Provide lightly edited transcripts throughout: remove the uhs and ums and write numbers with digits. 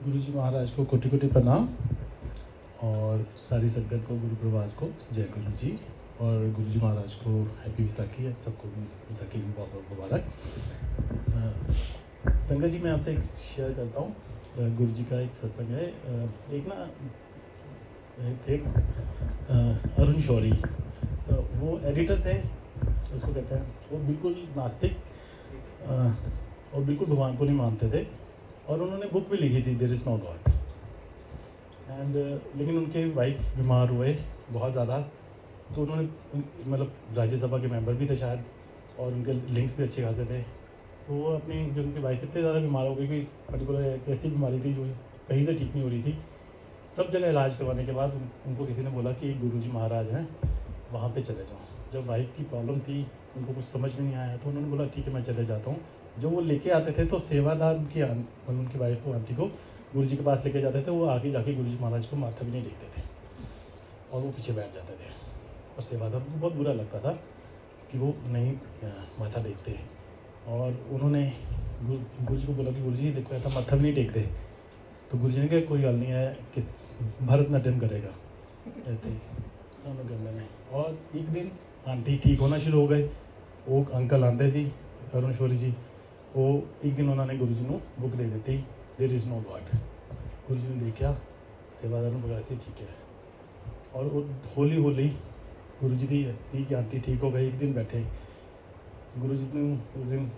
गुरु जी महाराज को कोटि कोटि प्रणाम और सारी संगत को गुरु प्रभात को जय गुरु जी। और गुरु जी महाराज को हैप्पी विसाखी है, सबको विसाखी की बहुत बहुत मुबारक। संगत जी मैं आपसे एक शेयर करता हूँ। गुरु जी का एक सत्संग है। एक ना थे अरुण शौरी, वो एडिटर थे, उसको कहते हैं। वो बिल्कुल नास्तिक और बिल्कुल भगवान को नहीं मानते थे और उन्होंने बुक भी लिखी थी there is no God and लेकिन उनके वाइफ बीमार हुए बहुत ज़्यादा, तो उन्होंने मतलब राज्यसभा के मेंबर भी थे शायद और उनके लिंक्स भी अच्छे खासे थे। तो वो अपनी जो उनकी वाइफ इतने ज़्यादा बीमार हो गई कि पर्टिकुलर एक ऐसी बीमारी थी जो कहीं से ठीक नहीं हो रही थी। सब जगह इलाज करवाने के बाद उनको किसी ने बोला कि गुरु जी महाराज हैं, वहाँ पे चले जाओ। जब वाइफ की प्रॉब्लम थी, उनको कुछ समझ में नहीं आया तो उन्होंने बोला ठीक है मैं चले जाता हूँ। जो वो लेके आते थे तो सेवादार उनकी वाइफ को, आंटी को गुरु जी के पास लेके जाते थे। वो आगे जाके गुरु जी महाराज को माथा भी नहीं टेकते थे और वो पीछे बैठ जाते थे और सेवादार को बहुत बुरा लगता था कि वो नहीं माथा टेकते। और उन्होंने गुरु जी को बोला कि गुरु जी देखो ऐसा माथा भी नहीं टेकते। तो गुरु जी ने कहा कोई गल नहीं है, किस भरतनाट्यम करेगा कहते करने में। और एक दिन आंटी ठीक होना शुरू हो गए। वो अंकल आते सी अरुण शौरी जी, वो एक दिन उन्होंने गुरु जी को बुक दे दी there is no God. Guru ji ने देखा, सेवादार ने बोला कि ठीक है। और वो होली होली गुरु जी की आंटी ठीक हो गई। एक दिन बैठे गुरु जी ने उस दिन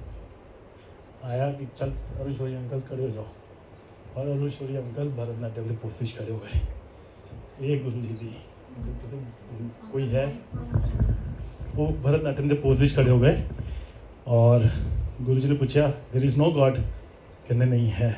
आया कि चल अरुण शौरी अंकल खड़े हो जाओ। और अरुण शौरी अंकल भरतनाट्यम से कोशिश खड़े हो गए। एक गुरु जी की कोई है, वो भरतनाट्यम से पोजिश खड़े हो गए और गुरु जी ने पूछा देयर इज़ नो गॉड, कहने नहीं है।